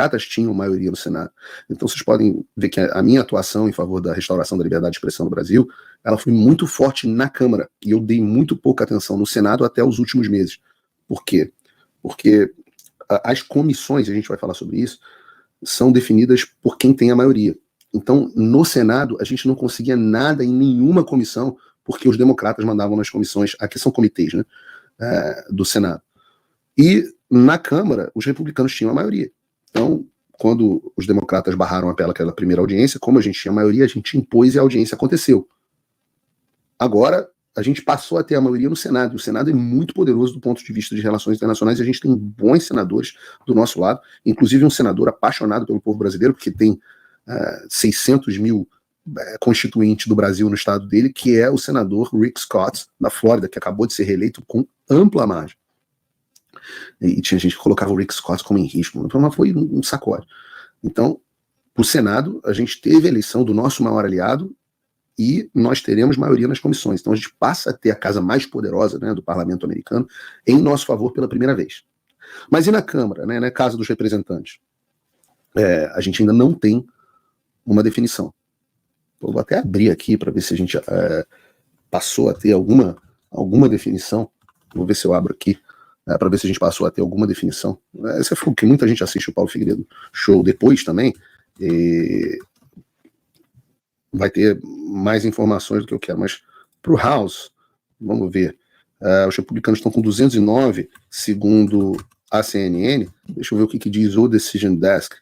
democratas tinham maioria no Senado. Então vocês podem ver que a minha atuação em favor da restauração da liberdade de expressão no Brasil, ela foi muito forte na Câmara, e eu dei muito pouca atenção no Senado até os últimos meses. Por quê? Porque as comissões, a gente vai falar sobre isso, são definidas por quem tem a maioria. Então, no Senado, a gente não conseguia nada em nenhuma comissão, porque os democratas mandavam nas comissões, aqui são comitês, né, do Senado. E na Câmara, os republicanos tinham a maioria. Então, quando os democratas barraram aquela primeira audiência, como a gente tinha a maioria, a gente impôs e a audiência aconteceu. Agora, a gente passou a ter a maioria no Senado. O Senado é muito poderoso do ponto de vista de relações internacionais e a gente tem bons senadores do nosso lado, inclusive um senador apaixonado pelo povo brasileiro, porque tem 600 mil constituintes do Brasil no estado dele, que é o senador Rick Scott, da Flórida, que acabou de ser reeleito com ampla margem. E tinha gente que colocava o Rick Scott como em risco, mas foi um sacode. Então, o Senado, a gente teve a eleição do nosso maior aliado e nós teremos maioria nas comissões. Então a gente passa a ter a casa mais poderosa, né, do parlamento americano em nosso favor pela primeira vez. Mas e na Câmara, né, na Casa dos Representantes? A gente ainda não tem uma definição. Eu vou até abrir aqui para ver se a gente passou a ter alguma definição. Vou ver se eu abro aqui para ver se a gente passou a ter alguma definição. Esse é porque muita gente assiste o Paulo Figueiredo Show depois também. Vai ter mais informações do que eu quero, mas para o House, vamos ver, os republicanos estão com 209, segundo a CNN. Deixa eu ver o que diz o Decision Desk.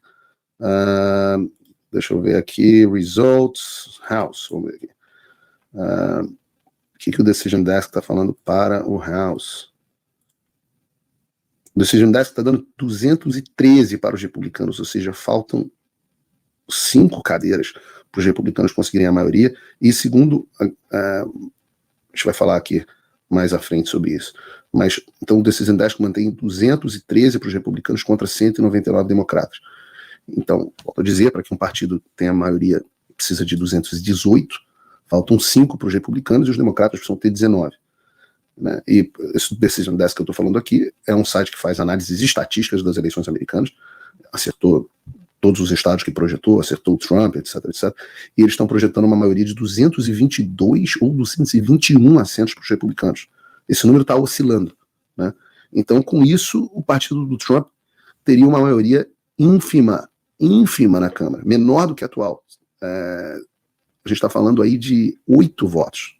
Deixa eu ver aqui, Results, House, vamos ver aqui. O que o Decision Desk está falando para o House? O Decision Desk está dando 213 para os republicanos, ou seja, faltam 5 cadeiras para os republicanos conseguirem a maioria, e segundo, a gente vai falar aqui mais à frente sobre isso, mas então o Decision Desk mantém 213 para os republicanos contra 199 democratas. Então, volto a dizer, para que um partido tenha maioria, precisa de 218, faltam 5 para os republicanos e os democratas precisam ter 19. Né? E esse Decision Desk que eu estou falando aqui é um site que faz análises estatísticas das eleições americanas, acertou todos os estados que projetou, acertou o Trump, etc, etc. E eles estão projetando uma maioria de 222 ou 221 assentos para os republicanos. Esse número está oscilando. Né? Então, com isso, o partido do Trump teria uma maioria ínfima na Câmara, menor do que a atual. A gente está falando aí de 8 votos.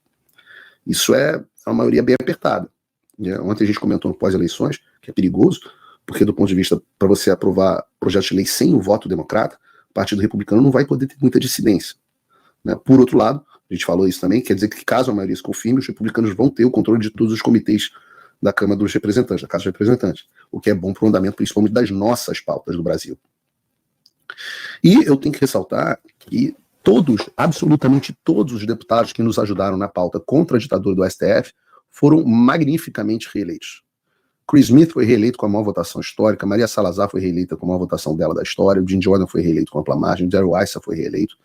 Isso é uma maioria bem apertada. Ontem a gente comentou no pós-eleições, que é perigoso, porque do ponto de vista, para você aprovar projetos de lei sem o voto democrata, o Partido Republicano não vai poder ter muita dissidência. Né? Por outro lado, a gente falou isso também, quer dizer que caso a maioria se confirme, os republicanos vão ter o controle de todos os comitês da Câmara dos Representantes, da Casa dos Representantes, o que é bom para o andamento principalmente das nossas pautas do Brasil. E eu tenho que ressaltar que absolutamente todos os deputados que nos ajudaram na pauta contra a ditadura do STF foram magnificamente reeleitos. Chris Smith foi reeleito com a maior votação histórica, Maria Salazar foi reeleita com a maior votação dela da história, o Jim Jordan foi reeleito com ampla margem, Darrell Issa foi reeleito,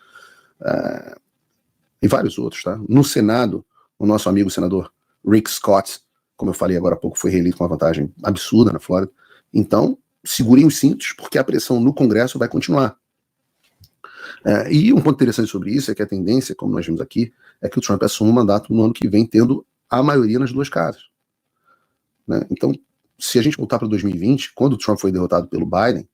e vários outros. Tá? No Senado, o nosso amigo senador Rick Scott, como eu falei agora há pouco, foi reeleito com uma vantagem absurda na Flórida. Então, segurem os cintos, porque a pressão no Congresso vai continuar. E um ponto interessante sobre isso é que a tendência, como nós vimos aqui, é que o Trump assuma o mandato no ano que vem, tendo a maioria nas duas casas. Né? Então, se a gente voltar para 2020, quando o Trump foi derrotado pelo Biden,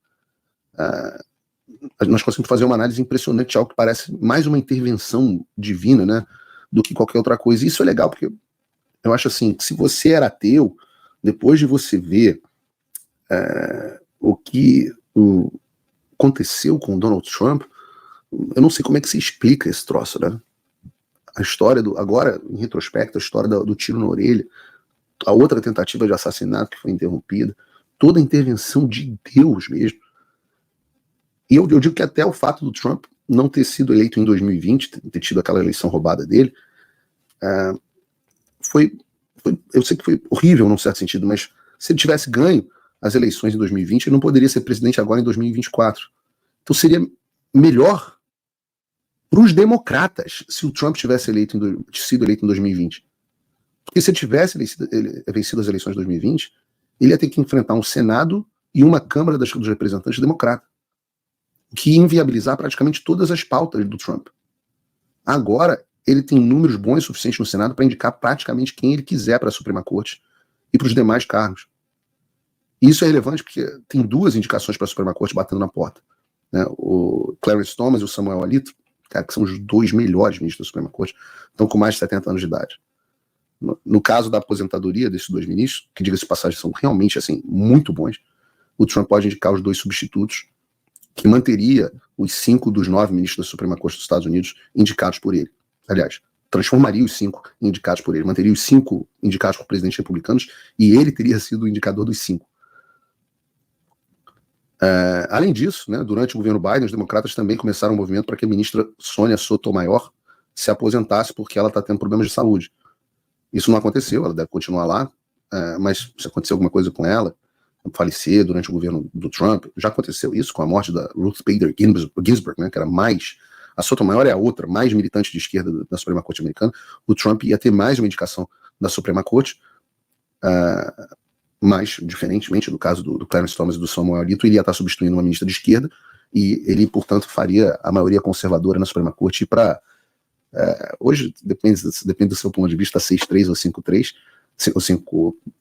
nós conseguimos fazer uma análise impressionante, algo que parece mais uma intervenção divina, né, do que qualquer outra coisa. E isso é legal, porque eu acho assim, que se você era ateu, depois de você ver o que aconteceu com o Donald Trump, eu não sei como é que se explica esse troço, né? A história agora, em retrospecto, a história do tiro na orelha, a outra tentativa de assassinato que foi interrompida, toda a intervenção de Deus mesmo. E eu digo que até o fato do Trump não ter sido eleito em 2020, ter tido aquela eleição roubada dele, eu sei que foi horrível num certo sentido, mas se ele tivesse ganho as eleições em 2020, ele não poderia ser presidente agora em 2024. Então seria melhor para os democratas se o Trump tivesse sido eleito em 2020. Porque se ele tivesse vencido as eleições de 2020, ele ia ter que enfrentar um Senado e uma Câmara dos Representantes democrata. o que ia inviabilizar praticamente todas as pautas do Trump. Agora, ele tem números bons o suficiente no Senado para indicar praticamente quem ele quiser para a Suprema Corte e para os demais cargos. E isso é relevante porque tem 2 indicações para a Suprema Corte batendo na porta, né? O Clarence Thomas e o Samuel Alito, cara, que são os 2 melhores ministros da Suprema Corte, estão com mais de 70 anos de idade. No caso da aposentadoria desses 2 ministros, que diga-se de passagem são realmente assim, muito bons, o Trump pode indicar os 2 substitutos, que manteria os 5 dos 9 ministros da Suprema Corte dos Estados Unidos indicados por ele. Aliás, transformaria os 5 indicados por ele, manteria os 5 indicados por presidentes republicanos e ele teria sido o indicador dos 5. Além disso, né, durante o governo Biden, os democratas também começaram um movimento para que a ministra Sonia Sotomayor se aposentasse porque ela está tendo problemas de saúde. Isso não aconteceu, ela deve continuar lá, mas se acontecer alguma coisa com ela, falecer durante o governo do Trump, já aconteceu isso com a morte da Ruth Bader Ginsburg, né, que era mais... A Sotomayor é a outra, mais militante de esquerda da Suprema Corte americana. O Trump ia ter mais uma indicação da Suprema Corte, mas, diferentemente do caso do Clarence Thomas e do Samuel Alito, ele ia estar substituindo uma ministra de esquerda e ele, portanto, faria a maioria conservadora na Suprema Corte para... hoje, depende do seu ponto de vista, 6-3 ou 5-3, ou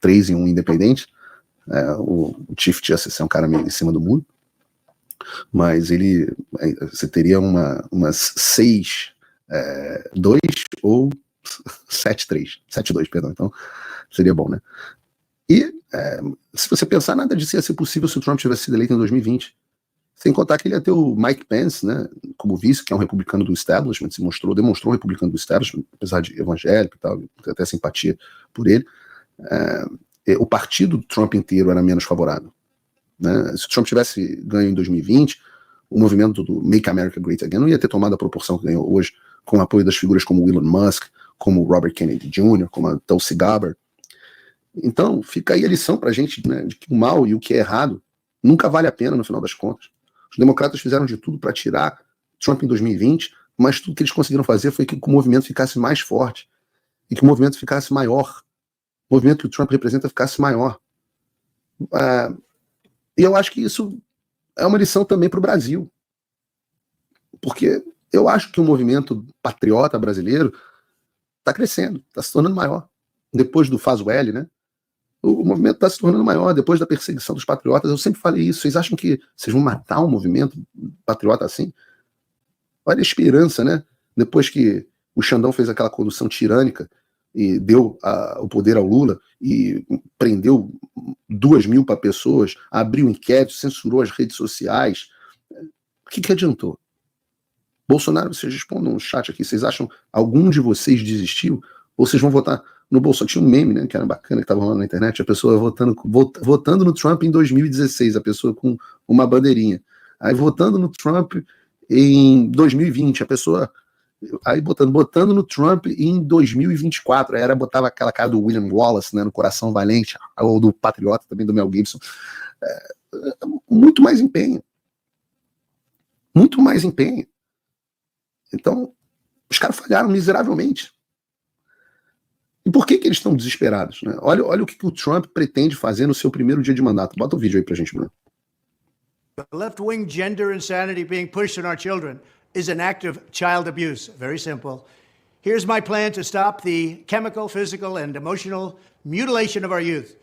5-3 e um independente. O Chief Justice é um cara meio em cima do muro, mas você teria umas 6-2 ou 7-3, 7-2, perdão, então seria bom, né? E se você pensar, nada disso ia ser possível se o Trump tivesse sido eleito em 2020, sem contar que ele ia ter o Mike Pence, né, como vice, que é um republicano do establishment, demonstrou um republicano do establishment, apesar de evangélico e tal, tem até simpatia por ele. O partido do Trump inteiro era menos favorável, né? Se o Trump tivesse ganho em 2020, o movimento do Make America Great Again não ia ter tomado a proporção que ganhou hoje, com o apoio das figuras como o Elon Musk, como o Robert Kennedy Jr., como a Tulsi Gabbard. Então, fica aí a lição pra gente, né, de que o mal e o que é errado nunca vale a pena no final das contas. Os democratas fizeram de tudo para tirar Trump em 2020, mas tudo que eles conseguiram fazer foi que o movimento ficasse mais forte e que o movimento ficasse maior. O movimento que o Trump representa ficasse maior. E eu acho que isso é uma lição também para o Brasil. Porque eu acho que o movimento patriota brasileiro está crescendo, está se tornando maior. Depois do Faz o L, né? O movimento está se tornando maior depois da perseguição dos patriotas. Eu sempre falei isso. Vocês acham que vocês vão matar um movimento patriota assim? Olha a esperança, né? Depois que o Xandão fez aquela condução tirânica e deu o poder ao Lula e prendeu 2.000 pessoas, abriu inquérito, censurou as redes sociais. O que adiantou? Bolsonaro, vocês respondam no chat aqui. Vocês acham algum de vocês desistiu? Ou vocês vão votar no Bolsonaro? Tinha um meme, né, que era bacana, que estava rolando na internet, a pessoa votando no Trump em 2016, a pessoa com uma bandeirinha. Aí votando no Trump em 2020, a pessoa... Aí botando no Trump em 2024, aí botava aquela cara do William Wallace, né, no Coração Valente, ou do Patriota também, do Mel Gibson. Muito mais empenho. Muito mais empenho. Então, os caras falharam miseravelmente. E por que eles estão desesperados, né? Olha o que o Trump pretende fazer no seu primeiro dia de mandato. Bota o vídeo aí pra gente, Bruno. The left-wing gender insanity being pushed on our children is an act of child abuse. Very simple. Here's my plan to stop the chemical, physical, and emotional mutilation of our youth.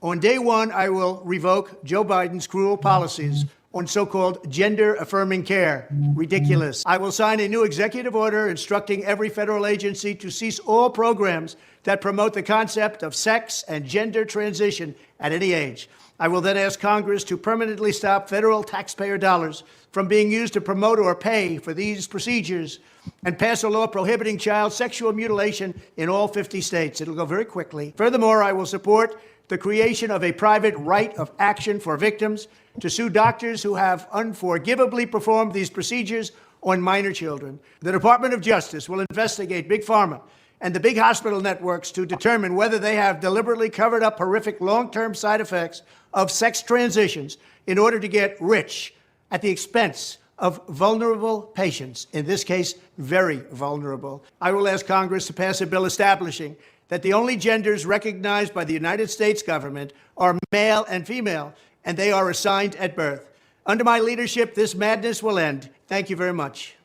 On day one, I will revoke Joe Biden's cruel policies on so-called gender-affirming care. Ridiculous. I will sign a new executive order instructing every federal agency to cease all programs that promote the concept of sex and gender transition at any age. I will then ask Congress to permanently stop federal taxpayer dollars from being used to promote or pay for these procedures and pass a law prohibiting child sexual mutilation in all 50 states. It'll go very quickly. Furthermore, I will support the creation of a private right of action for victims to sue doctors who have unforgivably performed these procedures on minor children. The Department of Justice will investigate Big Pharma and the big hospital networks to determine whether they have deliberately covered up horrific long-term side effects of sex transitions in order to get rich at the expense of vulnerable patients, in this case, very vulnerable. I will ask Congress to pass a bill establishing that the only genders recognized by the United States government are male and female, and they are assigned at birth. Under my leadership, this madness will end. Thank you very much.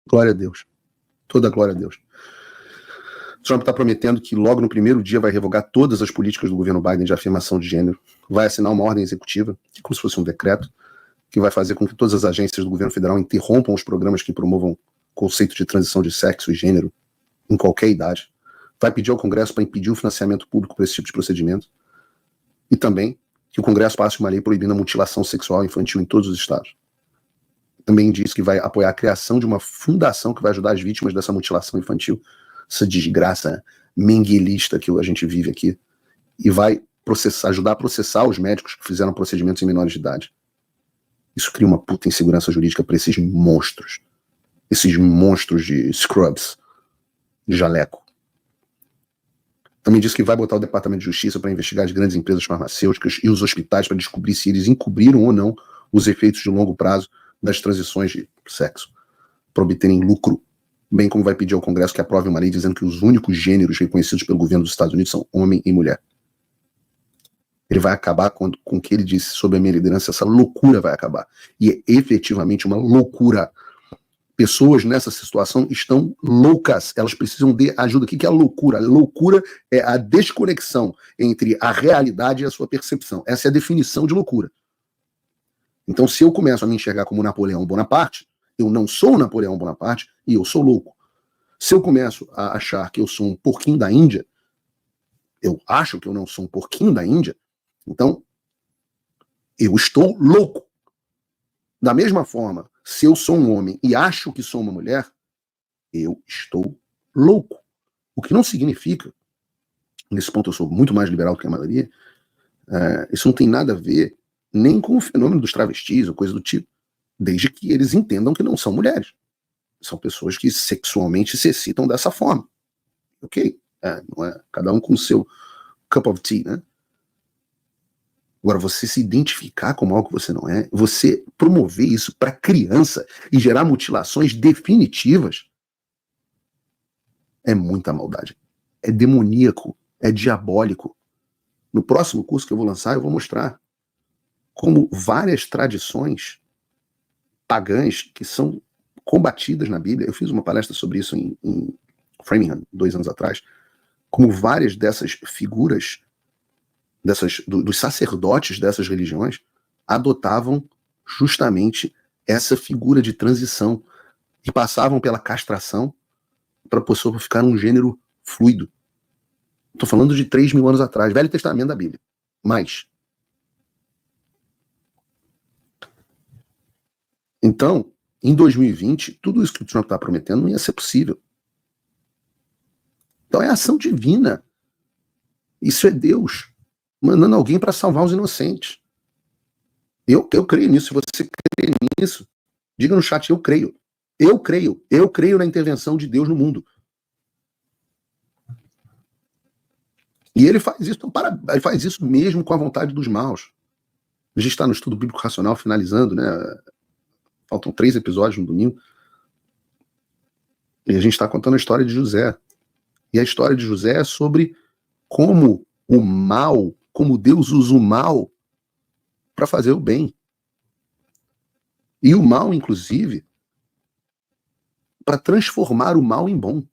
Glória a Deus. Toda glória a Deus. Trump está prometendo que logo no primeiro dia vai revogar todas as políticas do governo Biden de afirmação de gênero, vai assinar uma ordem executiva, como se fosse um decreto, que vai fazer com que todas as agências do governo federal interrompam os programas que promovam conceito de transição de sexo e gênero em qualquer idade. Vai pedir ao Congresso para impedir o financiamento público para esse tipo de procedimento. E também que o Congresso passe uma lei proibindo a mutilação sexual infantil em todos os estados. Também diz que vai apoiar a criação de uma fundação que vai ajudar as vítimas dessa mutilação infantil, essa desgraça menguelista que a gente vive aqui, e vai ajudar a processar os médicos que fizeram procedimentos em menores de idade. Isso cria uma puta insegurança jurídica para esses monstros de scrubs, de jaleco. Também diz que vai botar o Departamento de Justiça para investigar as grandes empresas farmacêuticas e os hospitais para descobrir se eles encobriram ou não os efeitos de longo prazo das transições de sexo, para obterem lucro, bem como vai pedir ao Congresso que aprove uma lei dizendo que os únicos gêneros reconhecidos pelo governo dos Estados Unidos são homem e mulher. Ele vai acabar com o que ele disse sobre a minha liderança, essa loucura vai acabar. E é efetivamente uma loucura. Pessoas nessa situação estão loucas, elas precisam de ajuda. O que é a loucura? A loucura é a desconexão entre a realidade e a sua percepção. Essa é a definição de loucura. Então, se eu começo a me enxergar como Napoleão Bonaparte, eu não sou Napoleão Bonaparte e eu sou louco. Se eu começo a achar que eu sou um porquinho da Índia, eu acho que eu não sou um porquinho da Índia, então eu estou louco. Da mesma forma, se eu sou um homem e acho que sou uma mulher, eu estou louco. O que não significa, nesse ponto eu sou muito mais liberal do que a maioria, isso não tem nada a ver nem com o fenômeno dos travestis ou coisa do tipo, desde que eles entendam que não são mulheres. São pessoas que sexualmente se excitam dessa forma. Ok? Não é cada um com o seu cup of tea, né? Agora, você se identificar como algo que você não é, você promover isso para criança e gerar mutilações definitivas, é muita maldade. É demoníaco, é diabólico. No próximo curso que eu vou lançar, eu vou mostrar como várias tradições pagãs que são combatidas na Bíblia. Eu fiz uma palestra sobre isso em Framingham, 2 anos atrás, como várias dessas figuras dos sacerdotes dessas religiões adotavam justamente essa figura de transição e passavam pela castração para a pessoa ficar um gênero fluido. Estou falando de 3.000 anos atrás, Velho Testamento da Bíblia. Mas, então, em 2020, tudo isso que o Trump está prometendo não ia ser possível. Então é ação divina. Isso é Deus mandando alguém para salvar os inocentes. Eu creio nisso. Se você crê nisso, diga no chat, eu creio. Eu creio na intervenção de Deus no mundo. E ele faz isso, ele faz isso mesmo com a vontade dos maus. A gente está no estudo bíblico racional finalizando, né? Faltam 3 episódios no domingo. E a gente está contando a história de José. E a história de José é sobre como o mal, como Deus usa o mal para fazer o bem. E o mal, inclusive, para transformar o mal em bom.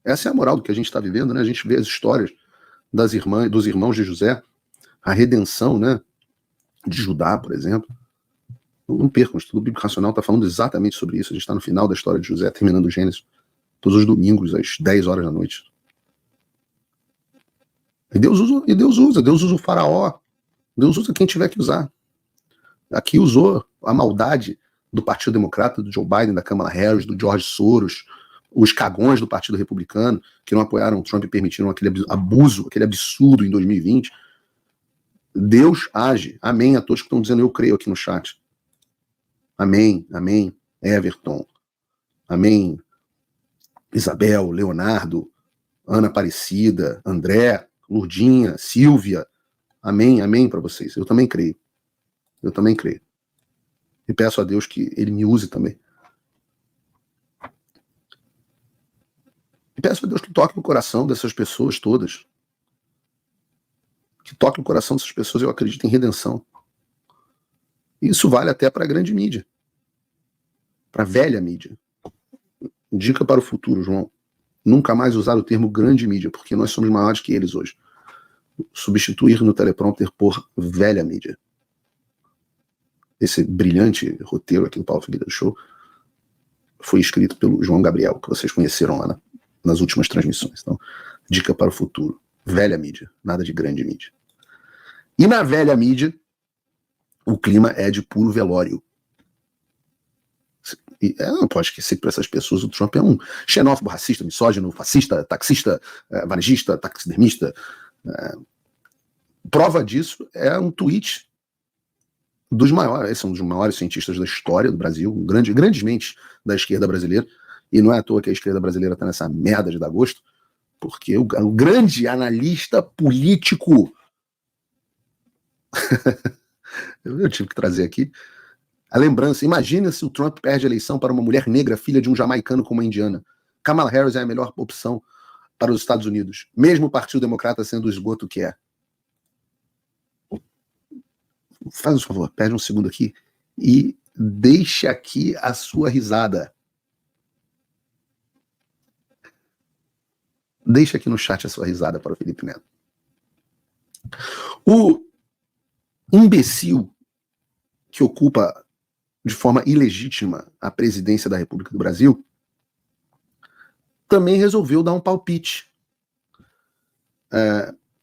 Essa é a moral do que a gente está vivendo, né? A gente vê as histórias dos irmãos de José, a redenção, né, de Judá, por exemplo. Não percam, o estudo bíblico racional está falando exatamente sobre isso. A gente está no final da história de José, terminando o Gênesis, todos os domingos, às 10 horas da noite. E Deus usa o faraó, Deus usa quem tiver que usar. Aqui usou a maldade do Partido Democrata, do Joe Biden, da Kamala Harris, do George Soros, os cagões do Partido Republicano, que não apoiaram o Trump e permitiram aquele abuso, aquele absurdo em 2020. Deus age. Amém a todos que estão dizendo eu creio aqui no chat. Amém, amém, Everton. Amém, Isabel, Leonardo, Ana Aparecida, André, Lourdinha, Silvia. Amém, amém para vocês. Eu também creio. Eu também creio. E peço a Deus que ele me use também. E peço a Deus que toque no coração dessas pessoas todas. que toque o coração dessas pessoas, eu acredito em redenção. Isso vale até para a grande mídia, para a velha mídia. Dica para o futuro, João. Nunca mais usar o termo grande mídia, porque nós somos maiores que eles hoje. Substituir no teleprompter por velha mídia. Esse brilhante roteiro aqui do Paulo Figueiredo Show foi escrito pelo João Gabriel, que vocês conheceram lá nas últimas transmissões. Então, dica para o futuro. Velha mídia, nada de grande mídia. E na velha mídia, o clima é de puro velório. E não pode esquecer que para essas pessoas o Trump é um xenófobo, racista, misógino, fascista, taxista, varejista, taxidermista. Prova disso é um tweet dos maiores, esse é um dos maiores cientistas da história do Brasil, grandes mentes da esquerda brasileira, e não é à toa que a esquerda brasileira está nessa merda de dar gosto, porque o grande analista político eu tive que trazer aqui a lembrança. Imagina se o Trump perde a eleição para uma mulher negra, filha de um jamaicano com uma indiana. Kamala Harris é a melhor opção para os Estados Unidos, mesmo o Partido Democrata sendo o esgoto que é. Faz um favor, perde um segundo aqui e deixe aqui a sua risada. Deixe aqui no chat a sua risada para o Felipe Neto. O imbecil que ocupa de forma ilegítima a presidência da República do Brasil também resolveu dar um palpite.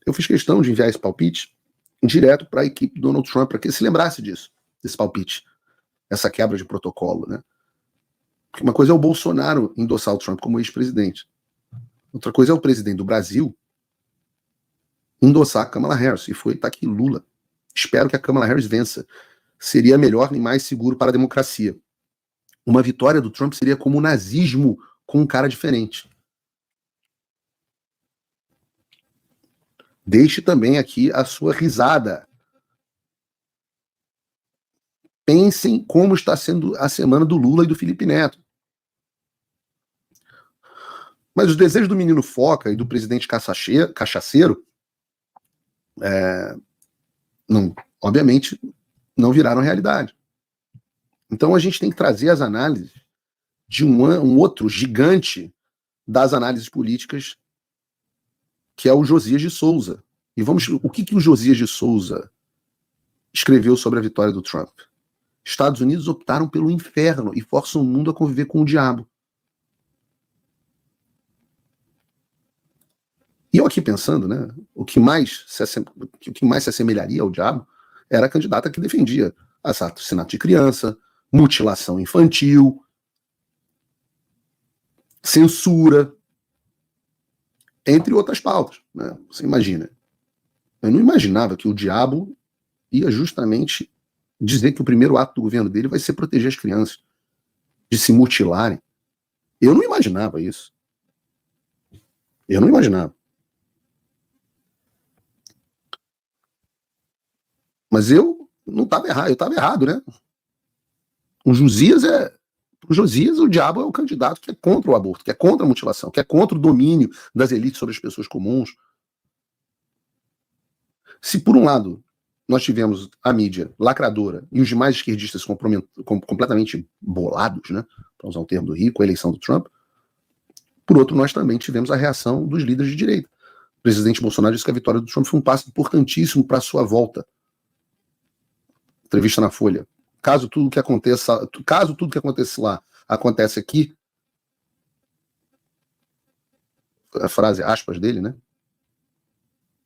Eu fiz questão de enviar esse palpite direto para a equipe do Donald Trump, para que ele se lembrasse disso, desse palpite, essa quebra de protocolo, né? Porque uma coisa é o Bolsonaro endossar o Trump como ex-presidente. Outra coisa é o presidente do Brasil endossar a Kamala Harris. E tá aqui Lula. Espero que a Kamala Harris vença. Seria melhor e mais seguro para a democracia. Uma vitória do Trump seria como o nazismo com um cara diferente. Deixe também aqui a sua risada. Pensem como está sendo a semana do Lula e do Felipe Neto. Mas os desejos do menino Foca e do presidente cachaceiro, obviamente, não viraram realidade. Então a gente tem que trazer as análises de um outro gigante das análises políticas, que é o Josias de Souza. E o que o Josias de Souza escreveu sobre a vitória do Trump? Estados Unidos optaram pelo inferno e forçam o mundo a conviver com o diabo. E eu aqui pensando, né, o que mais se assemelharia ao diabo era a candidata que defendia assassinato de criança, mutilação infantil, censura, entre outras pautas, né? Você imagina. Eu não imaginava que o diabo ia justamente dizer que o primeiro ato do governo dele vai ser proteger as crianças de se mutilarem. Eu não imaginava isso. Eu não imaginava. Mas eu não estava errado, eu estava errado, né? O Josias o diabo é o candidato que é contra o aborto, que é contra a mutilação, que é contra o domínio das elites sobre as pessoas comuns. Se, por um lado, nós tivemos a mídia lacradora e os demais esquerdistas completamente bolados, né, para usar o termo do Rio, com a eleição do Trump, por outro, nós também tivemos a reação dos líderes de direita. O presidente Bolsonaro disse que a vitória do Trump foi um passo importantíssimo para a sua volta. Entrevista na Folha. Caso tudo que acontece lá acontece aqui, a frase, aspas, dele, né?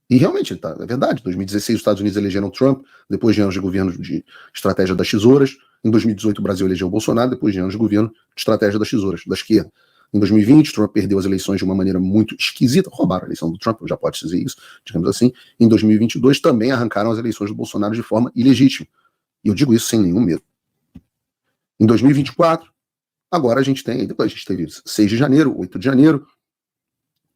E realmente, é verdade. Em 2016, os Estados Unidos elegeram Trump, depois de anos de governo de estratégia das tesouras. Em 2018, o Brasil elegeu o Bolsonaro, depois de anos de governo de estratégia das tesouras, da esquerda. Em 2020, Trump perdeu as eleições de uma maneira muito esquisita, roubaram a eleição do Trump, já pode dizer isso, digamos assim. Em 2022, também arrancaram as eleições do Bolsonaro de forma ilegítima. E eu digo isso sem nenhum medo. Em 2024, agora depois a gente teve 6 de janeiro, 8 de janeiro,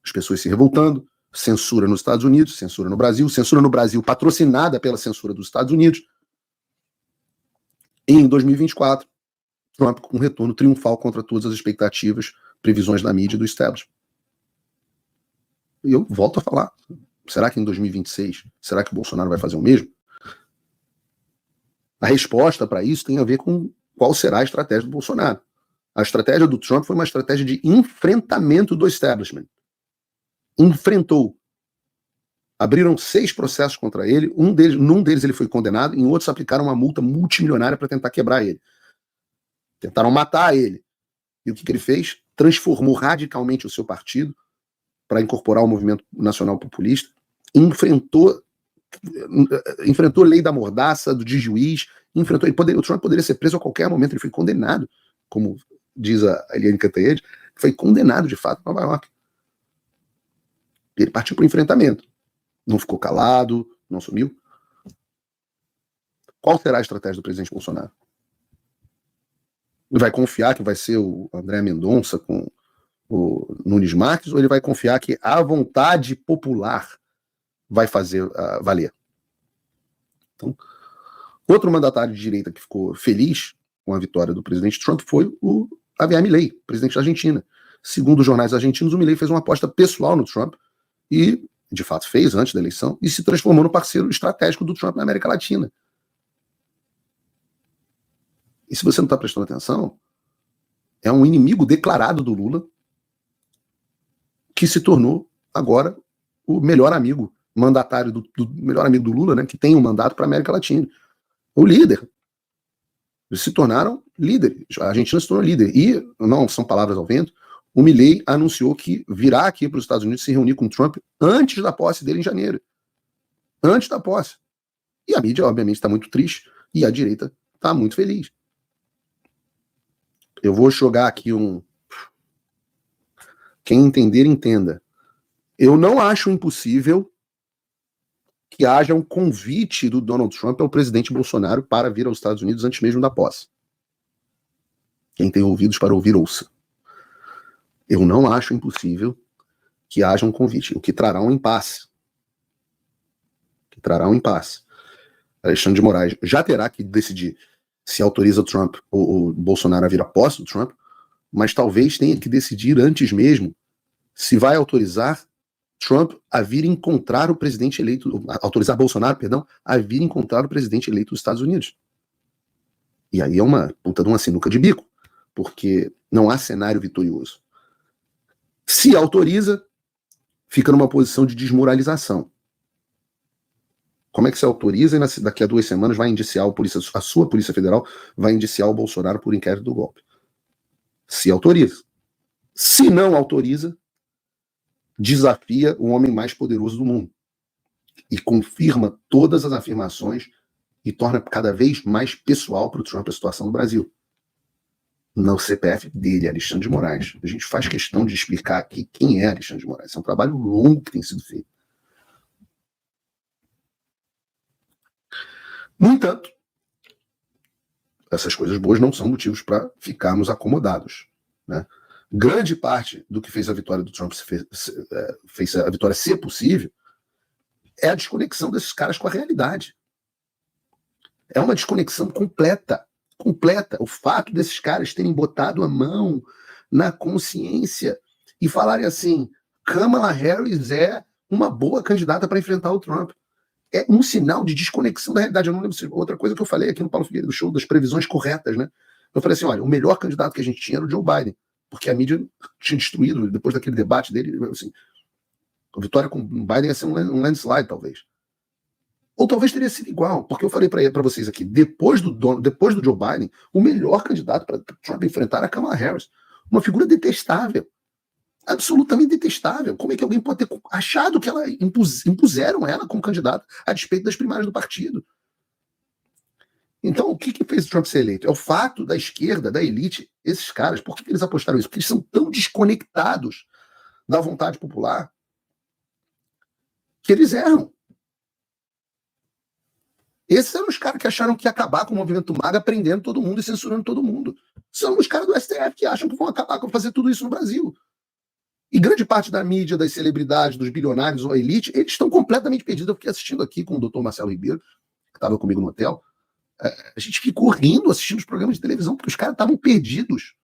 as pessoas se revoltando, censura nos Estados Unidos, censura no Brasil patrocinada pela censura dos Estados Unidos. E em 2024, Trump com um retorno triunfal contra todas as expectativas, previsões da mídia e do establishment. E eu volto a falar, Será que em 2026, será que o Bolsonaro vai fazer o mesmo? A resposta para isso tem a ver com qual será a estratégia do Bolsonaro. A estratégia do Trump foi uma estratégia de enfrentamento do establishment. Enfrentou. Abriram 6 processos contra ele, num deles ele foi condenado, em outros aplicaram uma multa multimilionária para tentar quebrar ele. Tentaram matar ele. E o que ele fez? Transformou radicalmente o seu partido para incorporar o movimento nacional populista, enfrentou lei da mordaça, do de juiz, o Trump poderia ser preso a qualquer momento, ele foi condenado, como diz a Eliane Cantanhede, foi condenado de fato em Nova York. Ele partiu para o enfrentamento. Não ficou calado, não sumiu. Qual será a estratégia do presidente Bolsonaro? Ele vai confiar que vai ser o André Mendonça com o Nunes Marques, ou ele vai confiar que a vontade popular vai fazer valer? Então, outro mandatário de direita que ficou feliz com a vitória do presidente Trump foi o Javier Milei, presidente da Argentina. Segundo os jornais argentinos, o Milei fez uma aposta pessoal no Trump e, de fato, fez antes da eleição e se transformou no parceiro estratégico do Trump na América Latina. E se você não está prestando atenção, é um inimigo declarado do Lula que se tornou agora o melhor amigo, mandatário do melhor amigo do Lula, né, que tem um mandato para a América Latina. O líder. Eles se tornaram líderes. A Argentina se tornou líder. E, não são palavras ao vento, o Milei anunciou que virá aqui para os Estados Unidos se reunir com o Trump antes da posse dele em janeiro. Antes da posse. E a mídia, obviamente, está muito triste e a direita está muito feliz. Eu vou jogar aqui Quem entender, entenda. Eu não acho impossível que haja um convite do Donald Trump ao presidente Bolsonaro para vir aos Estados Unidos antes mesmo da posse. Quem tem ouvidos para ouvir, ouça. Eu não acho impossível que haja um convite, o que trará um impasse. Alexandre de Moraes já terá que decidir se autoriza o Trump ou o Bolsonaro a vir à posse do Trump, mas talvez tenha que decidir antes mesmo se vai autorizar Trump a vir encontrar o presidente eleito, autorizar Bolsonaro, perdão, a vir encontrar o presidente eleito dos Estados Unidos. E aí é uma puta de uma sinuca de bico, porque não há cenário vitorioso. Se autoriza, fica numa posição de desmoralização. Como é que se autoriza e daqui a 2 semanas vai indiciar a sua Polícia Federal vai indiciar o Bolsonaro por inquérito do golpe? Se autoriza. Se não autoriza, desafia o homem mais poderoso do mundo e confirma todas as afirmações e torna cada vez mais pessoal para o Trump a situação do Brasil. No CPF dele, Alexandre de Moraes. A gente faz questão de explicar aqui quem é Alexandre de Moraes. É um trabalho longo que tem sido feito. No entanto, essas coisas boas não são motivos para ficarmos acomodados, né? Grande parte do que fez a vitória do Trump fez a vitória ser possível é a desconexão desses caras com a realidade. É uma desconexão completa. O fato desses caras terem botado a mão na consciência e falarem assim: Kamala Harris é uma boa candidata para enfrentar o Trump. É um sinal de desconexão da realidade. Eu não lembro se outra coisa que eu falei aqui no Paulo Figueiredo Show, das previsões corretas, né? Eu falei assim: olha, o melhor candidato que a gente tinha era o Joe Biden, porque a mídia tinha destruído, depois daquele debate dele, assim, a vitória com o Biden ia ser um landslide, talvez. Ou talvez teria sido igual, porque eu falei para vocês aqui, depois do Joe Biden, o melhor candidato para Trump enfrentar era a Kamala Harris. Uma figura detestável. Absolutamente detestável. Como é que alguém pode ter achado que ela impuseram ela como candidata a despeito das primárias do partido? Então, o que fez o Trump ser eleito? É o fato da esquerda, da elite, esses caras, por que eles apostaram isso? Porque eles são tão desconectados da vontade popular que eles erram. Esses eram os caras que acharam que ia acabar com o movimento MAGA prendendo todo mundo e censurando todo mundo. São os caras do STF que acham que vão acabar com fazer tudo isso no Brasil. E grande parte da mídia, das celebridades, dos bilionários ou a elite, eles estão completamente perdidos. Eu fiquei assistindo aqui com o Dr. Marcelo Ribeiro, que estava comigo no hotel. A gente ficou rindo assistindo os programas de televisão, porque os caras estavam perdidos.